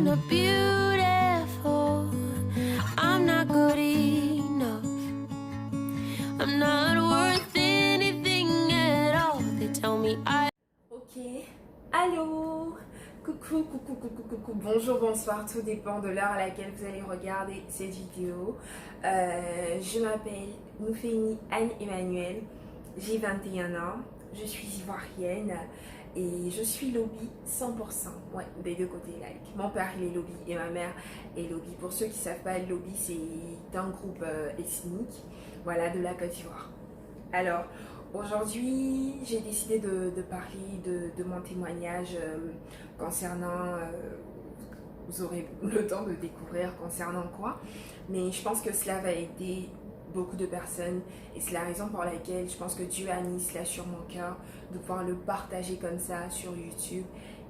I'm not beautiful, I'm not good enough, I'm not worth anything at all. They tell me Ok, allô, coucou, bonjour, bonsoir, tout dépend de l'heure à laquelle vous allez regarder cette vidéo. Je m'appelle Noufénie Anne-Emmanuel, j'ai 21 ans, je suis ivoirienne et je suis lobby 100%, ouais, des deux côtés. Like. Mon père il est lobby et ma mère est lobby. Pour ceux qui ne savent pas, le lobby c'est un groupe ethnique, voilà, de la Côte d'Ivoire. Alors, aujourd'hui, j'ai décidé de parler de mon témoignage concernant, vous aurez le temps de découvrir concernant quoi, mais je pense que cela va aider beaucoup de personnes et c'est la raison pour laquelle je pense que Dieu a mis cela sur mon cœur de pouvoir le partager comme ça sur YouTube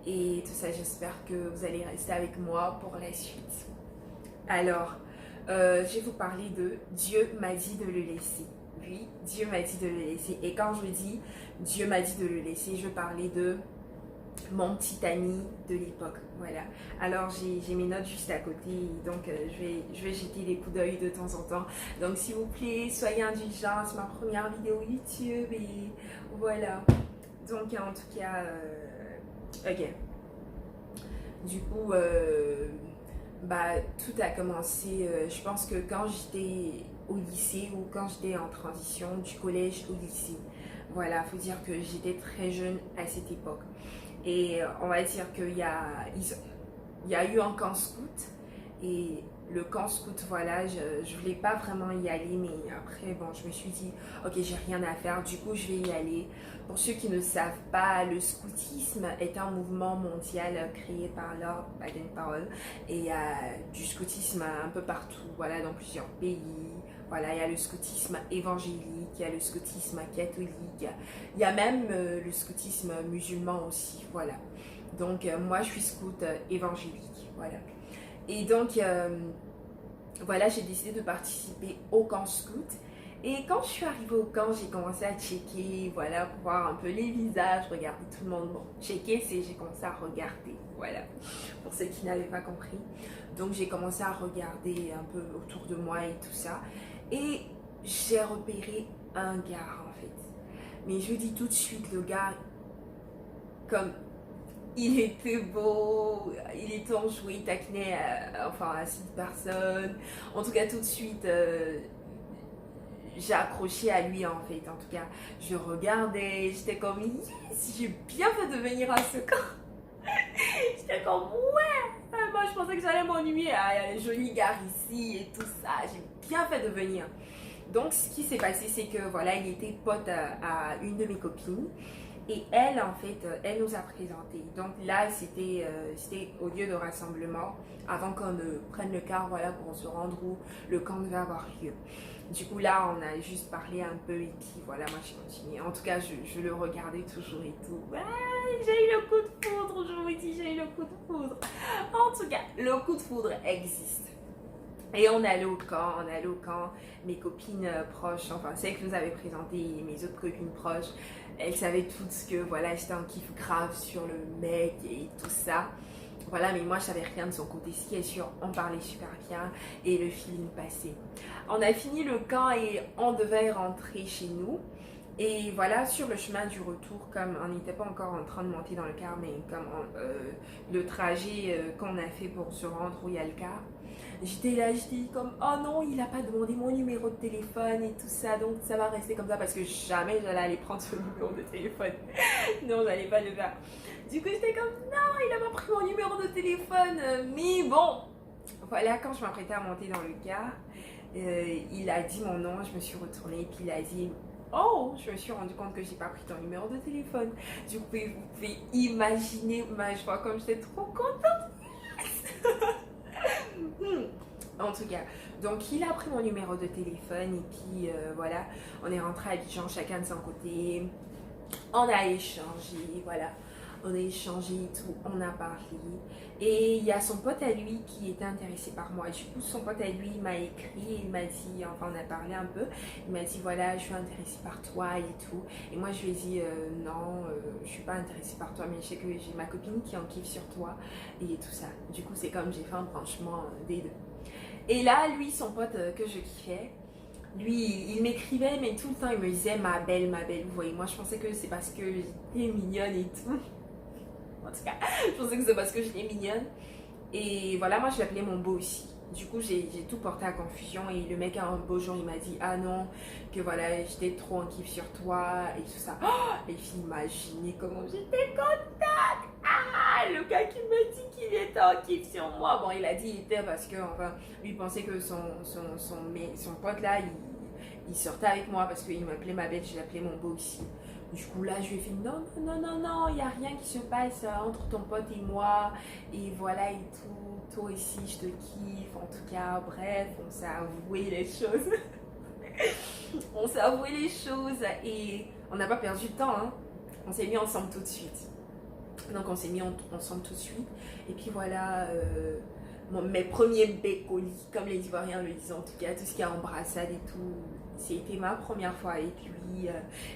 et tout ça. J'espère que vous allez rester avec moi pour la suite. Alors, je vais vous parler de Dieu m'a dit de le laisser. Oui, Dieu m'a dit de le laisser. Et quand je dis Dieu m'a dit de le laisser, je veux parler de mon petit ami de l'époque. Voilà. Alors j'ai mes notes juste à côté, donc je vais jeter des coups d'œil de temps en temps. Donc s'il vous plaît, soyez indulgents, c'est ma première vidéo YouTube et voilà. Donc en tout cas, ok. Du coup, tout a commencé, je pense que quand j'étais au lycée ou quand j'étais en transition du collège au lycée. Voilà, faut dire que j'étais très jeune à cette époque. Et on va dire qu'il y a eu un camp scout. Et le camp scout, voilà, je voulais pas vraiment y aller, mais après, bon, je me suis dit, ok, j'ai rien à faire, du coup, je vais y aller. Pour ceux qui ne savent pas, le scoutisme est un mouvement mondial créé par Lord Baden-Powell et il y a du scoutisme un peu partout, voilà, dans plusieurs pays. Voilà, il y a le scoutisme évangélique, il y a le scoutisme catholique, il y a même le scoutisme musulman aussi, voilà. Donc, moi, je suis scout évangélique, voilà. Et donc, voilà, j'ai décidé de participer au camp scout. Et quand je suis arrivée au camp, j'ai commencé à checker, voilà, pour voir un peu les visages, regarder tout le monde. Bon, checker, c'est j'ai commencé à regarder, voilà, pour ceux qui n'avaient pas compris. Donc, j'ai commencé à regarder un peu autour de moi et tout ça. Et j'ai repéré un gars, en fait. Mais je vous dis tout de suite, le gars, comme... il était beau, il était enjoué, il taquinait à cette personne. En tout cas, tout de suite, j'ai accroché à lui en fait. En tout cas, je regardais, j'étais comme yes, j'ai bien fait de venir à ce camp. J'étais comme ouais, moi je pensais que j'allais m'ennuyer. Ah, il y a les jolis gars ici et tout ça. J'ai bien fait de venir. Donc, ce qui s'est passé, c'est que voilà, il était pote à une de mes copines. Et elle, en fait, elle nous a présenté. Donc là, c'était au lieu de rassemblement, avant qu'on ne prenne le car, voilà, pour se rendre où le camp devait avoir lieu. Du coup, là, on a juste parlé un peu et puis voilà, moi j'ai continué. En tout cas, je le regardais toujours et tout. Ouais, j'ai eu le coup de foudre, je vous dis, j'ai eu le coup de foudre. En tout cas, le coup de foudre existe. Et on allait au camp, mes copines proches, enfin celles que nous avaient présenté et mes autres copines proches, elles savaient toutes que voilà, j'étais un kiff grave sur le mec et tout ça. Voilà, mais moi je savais rien de son côté, ce qui est sûr, on parlait super bien et le feeling passait. On a fini le camp et on devait rentrer chez nous. Et voilà, sur le chemin du retour, comme on n'était pas encore en train de monter dans le car, mais comme le trajet qu'on a fait pour se rendre où il y a le car, j'étais là, j'étais comme oh non, il n'a pas demandé mon numéro de téléphone et tout ça, donc ça va rester comme ça parce que jamais j'allais aller prendre ce numéro de téléphone. Non, j'allais pas le faire. Du coup, j'étais comme non, il n'a pas pris mon numéro de téléphone, mais bon. Voilà, quand je m'apprêtais à monter dans le car, il a dit mon nom, je me suis retournée, puis il a dit oh, je me suis rendu compte que j'ai pas pris ton numéro de téléphone. Du coup, vous pouvez imaginer ma joie comme j'étais trop contente. En tout cas, donc il a pris mon numéro de téléphone et puis voilà, on est rentré à Abidjan chacun de son côté. On a échangé, voilà. on a échangé et tout, on a parlé. Et il y a son pote à lui qui était intéressé par moi. Du coup, son pote à lui m'a écrit, il m'a dit, enfin on a parlé un peu, il m'a dit voilà, je suis intéressée par toi et tout. Et moi je lui ai dit non, je suis pas intéressée par toi, mais je sais que j'ai ma copine qui en kiffe sur toi et tout ça. Du coup, c'est comme j'ai fait un branchement des deux. Et là, lui, son pote que je kiffais, lui, il m'écrivait, mais tout le temps, il me disait ma belle, ma belle. Vous voyez, moi, je pensais que c'est parce que j'étais mignonne et tout. En tout cas, je pensais que c'est parce que j'étais mignonne. Et voilà, moi, je l'appelais mon beau aussi. Du coup, j'ai tout porté à confusion. Et le mec, un beau jour, il m'a dit ah non, que voilà, j'étais trop en kiff sur toi et tout ça. Oh, les filles, imaginez comment j'étais contente. Ah, le gars qui me dit qu'il était en kiff sur moi. Bon, il a dit il était parce que, enfin, lui pensait que son pote là, il sortait avec moi parce qu'il m'appelait ma belle, je l'appelais mon beau aussi. Du coup, là, je lui ai fait non, non, non, non, il n'y a rien qui se passe entre ton pote et moi. Et voilà, et tout. Toi aussi, je te kiffe. En tout cas, bref, on s'est avoué les choses. On s'est avoué les choses et on n'a pas perdu de temps. Hein. On s'est mis ensemble tout de suite. Donc, on s'est mis ensemble tout de suite. Et puis voilà, mes premiers bécolis, comme les Ivoiriens le disent, en tout cas, tout ce qui est embrassade et tout. C'était ma première fois et puis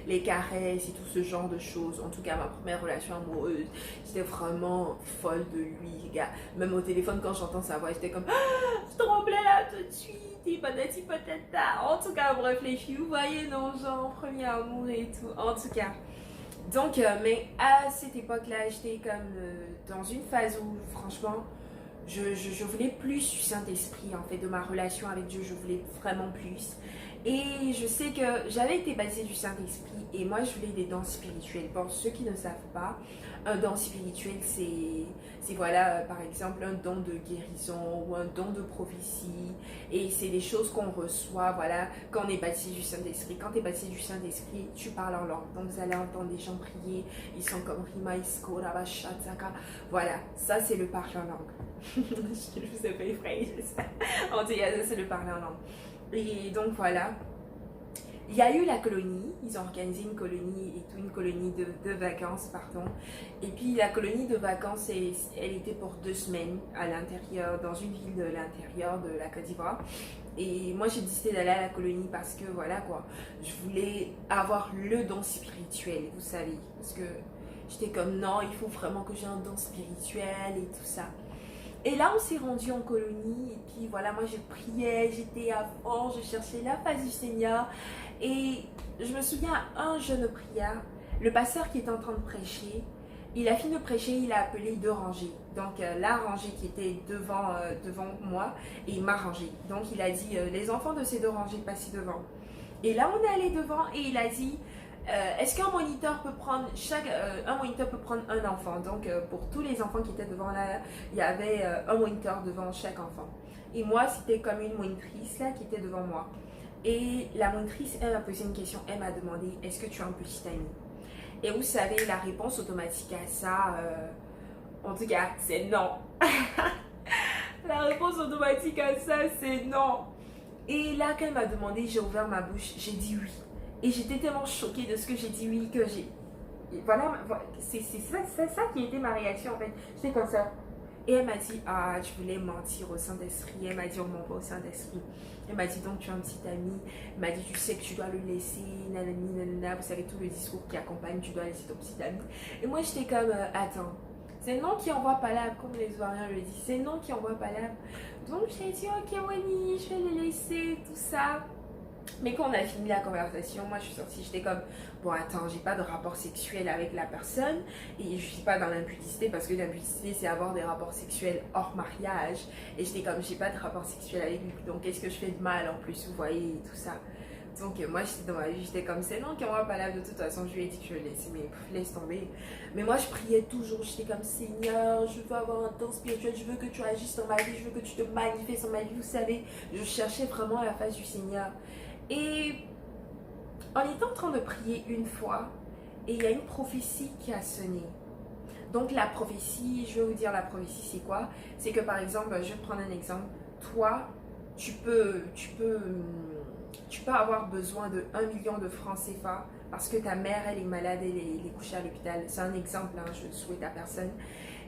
les caresses et tout ce genre de choses. En tout cas, ma première relation amoureuse, j'étais vraiment folle de lui, gars. Même au téléphone, quand j'entends sa voix, j'étais comme ah, je tremblais là tout de suite et patati patata. En tout cas, bref, les filles, vous voyez, non, genre, premier amour et tout. En tout cas. Donc, mais à cette époque-là, j'étais comme dans une phase où, franchement, je voulais plus du Saint-Esprit, en fait, de ma relation avec Dieu, je voulais vraiment plus. Et je sais que j'avais été baptisée du Saint-Esprit et moi, je voulais des dons spirituels. Pour ceux qui ne savent pas, un don spirituel, c'est voilà, par exemple, un don de guérison ou un don de prophétie. Et c'est des choses qu'on reçoit, voilà, quand on est baptisé du Saint-Esprit. Quand tu es baptisé du Saint-Esprit, tu parles en langue. Donc, vous allez entendre des gens prier. Ils sont comme Rima, Isko, Rabashataka. Voilà, ça, c'est le parler en langue. Je vous ai fait effrayer, j'espère. En tout cas, c'est le parler en langue. Et donc voilà, il y a eu la colonie, ils ont organisé une colonie et tout, une colonie de vacances, pardon. Et puis la colonie de vacances, elle était pour 2 semaines à l'intérieur, dans une ville de l'intérieur de la Côte d'Ivoire. Et moi j'ai décidé d'aller à la colonie parce que voilà quoi, je voulais avoir le don spirituel, vous savez. Parce que j'étais comme non, il faut vraiment que j'ai un don spirituel et tout ça. Et là, on s'est rendu en colonie, et puis voilà, moi je priais, j'étais à fond, je cherchais la face du Seigneur. Et je me souviens, un jeune prière, le pasteur qui était en train de prêcher, il a fini de prêcher, il a appelé 2 rangées. Donc la rangée qui était devant moi, et il m'a rangé. Donc il a dit, les enfants de ces 2 rangées, passez devant. Et là, on est allé devant, et il a dit, est-ce qu'un moniteur peut prendre un moniteur peut prendre un enfant? Donc pour tous les enfants qui étaient devant là, il y avait un moniteur devant chaque enfant. Et moi, c'était comme une monitrice là qui était devant moi. Et la monitrice, elle m'a posé une question. Elle m'a demandé, est-ce que tu as un petit ami? Et vous savez, la réponse automatique à ça, en tout cas, c'est non. La réponse automatique à ça, c'est non. Et là, quand elle m'a demandé, j'ai ouvert ma bouche, j'ai dit oui. Et j'étais tellement choquée de ce que j'ai dit oui que j'ai... Voilà, c'est ça qui était ma réaction en fait. J'étais comme ça. Et elle m'a dit, ah, je voulais mentir au Saint-Esprit. Elle m'a dit, on m'envoie au Saint-Esprit. Elle m'a dit, donc tu as un petit ami. Elle m'a dit, tu sais que tu dois le laisser, nanani, nanana. Vous savez, tout le discours qui accompagne, tu dois laisser ton petit ami. Et moi, j'étais comme, attends, c'est non qui envoie pas l'âme, comme les Ivoiriens le disent. C'est non qui envoie pas l'âme. Donc j'ai dit, ok, Wani, je vais le laisser, tout ça. Mais quand on a fini la conversation, moi je suis sortie, j'étais comme, bon attends, j'ai pas de rapport sexuel avec la personne et je suis pas dans l'impudicité parce que l'impudicité c'est avoir des rapports sexuels hors mariage et j'étais comme, j'ai pas de rapport sexuel avec lui, donc qu'est-ce que je fais de mal en plus, vous voyez, et tout ça. Donc moi j'étais dans ma vie, j'étais comme, c'est non qu'on va pas là de toute façon, je lui ai dit que je le laissais, mais laisse tomber. Mais moi je priais toujours, j'étais comme, Seigneur, je veux avoir un temps spirituel, je veux que tu agisses dans ma vie, je veux que tu te manifestes dans ma vie, vous savez, je cherchais vraiment la face du Seigneur. Et on était en train de prier une fois et il y a une prophétie qui a sonné. Donc la prophétie, je vais vous dire la prophétie c'est quoi? C'est que par exemple, je vais prendre un exemple. Toi, tu peux peux avoir besoin de 1 million de francs CFA parce que ta mère, elle est malade, elle est couchée à l'hôpital. C'est un exemple, hein, je ne souhaite à personne.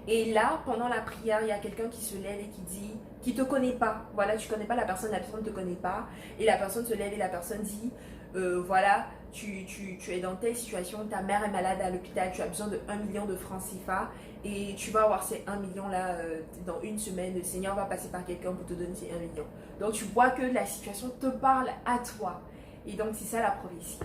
Et là, pendant la prière, il y a quelqu'un qui se lève et qui dit, qui ne te connaît pas. Voilà, tu ne connais pas la personne ne te connaît pas. Et la personne se lève et la personne dit, voilà, tu es dans telle situation, ta mère est malade à l'hôpital, tu as besoin de 1 million de francs CFA et tu vas avoir ces 1 million là dans une semaine. Le Seigneur va passer par quelqu'un pour te donner ces 1 million. Donc tu vois que la situation te parle à toi. Et donc c'est ça la prophétie,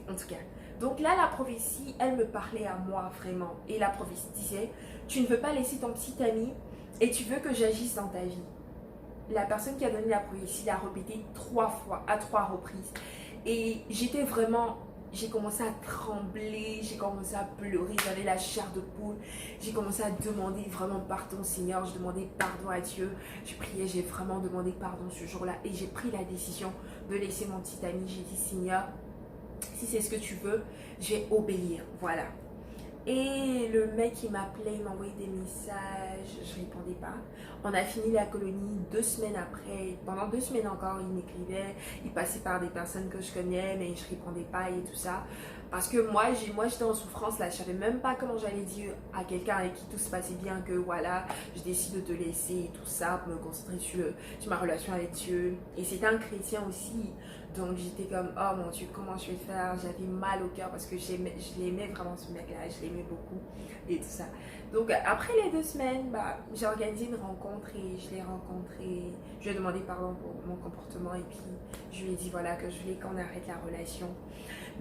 en tout cas. Donc là, la prophétie, elle me parlait à moi vraiment. Et la prophétie disait, tu ne veux pas laisser ton petit ami et tu veux que j'agisse dans ta vie. La personne qui a donné la prophétie l'a répété 3 fois, à 3 reprises. Et j'étais vraiment, j'ai commencé à trembler, j'ai commencé à pleurer, j'avais la chair de poule. J'ai commencé à demander vraiment pardon Seigneur, je demandais pardon à Dieu. Je priais, j'ai vraiment demandé pardon ce jour-là. Et j'ai pris la décision de laisser mon petit ami. J'ai dit Seigneur, si c'est ce que tu veux, je vais obéir, voilà. Et le mec il m'appelait, il m'envoyait des messages, je répondais pas. On a fini la colonie 2 semaines après, pendant 2 semaines encore il m'écrivait, il passait par des personnes que je connais mais je répondais pas et tout ça. Parce que moi j'étais en souffrance là, je savais même pas comment j'allais dire à quelqu'un avec qui tout se passait bien que voilà, je décide de te laisser et tout ça pour me concentrer sur ma relation avec Dieu. Et c'était un chrétien aussi. Donc j'étais comme, oh mon Dieu, comment je vais faire? J'avais mal au cœur parce que je l'aimais vraiment ce mec-là, je l'aimais beaucoup et tout ça. Donc après les 2 semaines, j'ai organisé une rencontre et je l'ai rencontré. Je lui ai demandé pardon pour mon comportement et puis je lui ai dit voilà que je voulais qu'on arrête la relation.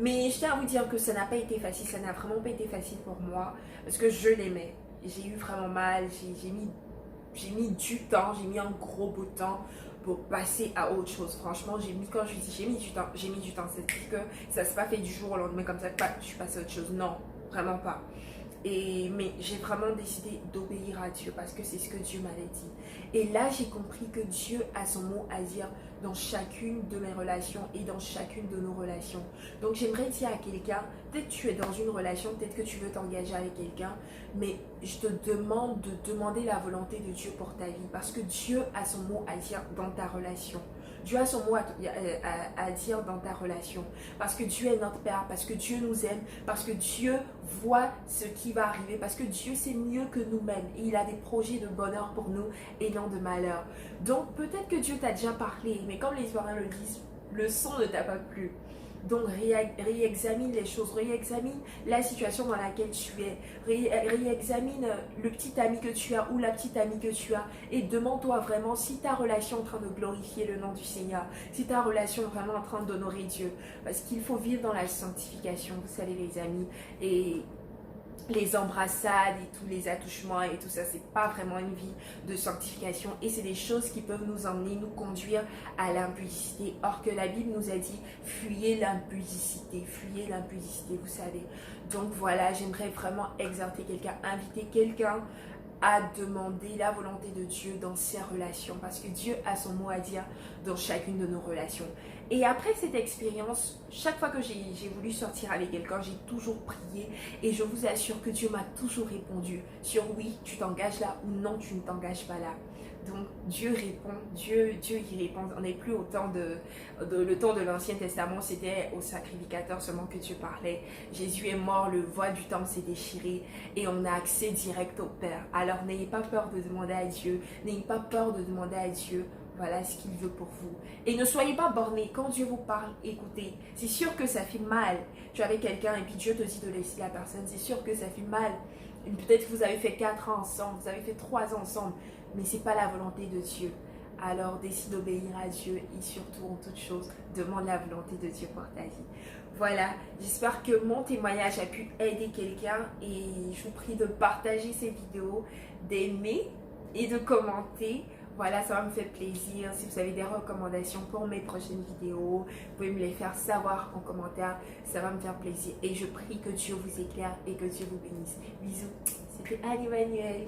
Mais je tiens à vous dire que ça n'a pas été facile, ça n'a vraiment pas été facile pour moi parce que je l'aimais. J'ai eu vraiment mal, j'ai mis du temps, j'ai mis un gros bout de temps pour passer à autre chose. Franchement, quand je dis j'ai mis du temps, c'est-à-dire que ça ne s'est pas fait du jour au lendemain comme ça, je suis passée à autre chose. Non, vraiment pas. Mais j'ai vraiment décidé d'obéir à Dieu parce que c'est ce que Dieu m'avait dit. Et là, j'ai compris que Dieu a son mot à dire dans chacune de mes relations et dans chacune de nos relations. Donc, j'aimerais dire à quelqu'un, peut-être tu es dans une relation, peut-être que tu veux t'engager avec quelqu'un, mais je te demande de demander la volonté de Dieu pour ta vie parce que Dieu a son mot à dire dans ta relation. Dieu a son mot à dire dans ta relation. Parce que Dieu est notre Père, parce que Dieu nous aime, parce que Dieu voit ce qui va arriver, parce que Dieu sait mieux que nous-mêmes. Et il a des projets de bonheur pour nous et non de malheur. Donc peut-être que Dieu t'a déjà parlé, mais comme les Israéliens le disent, le son ne t'a pas plu. Donc réexamine les choses, réexamine la situation dans laquelle tu es, réexamine le petit ami que tu as ou la petite amie que tu as et demande-toi vraiment si ta relation est en train de glorifier le nom du Seigneur, si ta relation est vraiment en train d'honorer Dieu. Parce qu'il faut vivre dans la sanctification, vous savez les amis, et les embrassades et tous les attouchements et tout ça, c'est pas vraiment une vie de sanctification et c'est des choses qui peuvent nous emmener, nous conduire à l'impudicité. Or que la Bible nous a dit fuyez l'impudicité, vous savez. Donc voilà, j'aimerais vraiment exhorter quelqu'un, inviter quelqu'un à demander la volonté de Dieu dans ses relations parce que Dieu a son mot à dire dans chacune de nos relations. Et après cette expérience, chaque fois que j'ai voulu sortir avec quelqu'un, j'ai toujours prié et je vous assure que Dieu m'a toujours répondu sur oui, tu t'engages là ou non, tu ne t'engages pas là. Donc Dieu répond, Dieu y répond. On n'est plus au temps le temps de l'Ancien Testament, c'était au sacrificateur seulement que Dieu parlait. Jésus est mort, le voile du temple s'est déchiré et on a accès direct au Père. Alors n'ayez pas peur de demander à Dieu, n'ayez pas peur de demander à Dieu. Voilà ce qu'il veut pour vous. Et ne soyez pas bornés. Quand Dieu vous parle, écoutez. C'est sûr que ça fait mal. Tu es avec quelqu'un et puis Dieu te dit de laisser la personne. C'est sûr que ça fait mal. Peut-être que vous avez fait 4 ans ensemble, vous avez fait 3 ans ensemble. Mais ce n'est pas la volonté de Dieu. Alors décide d'obéir à Dieu et surtout en toute chose, demande la volonté de Dieu pour ta vie. Voilà, j'espère que mon témoignage a pu aider quelqu'un et je vous prie de partager ces vidéos, d'aimer et de commenter. Voilà, ça va me faire plaisir. Si vous avez des recommandations pour mes prochaines vidéos, vous pouvez me les faire savoir en commentaire. Ça va me faire plaisir. Et je prie que Dieu vous éclaire et que Dieu vous bénisse. Bisous. C'était Anne Emmanuel.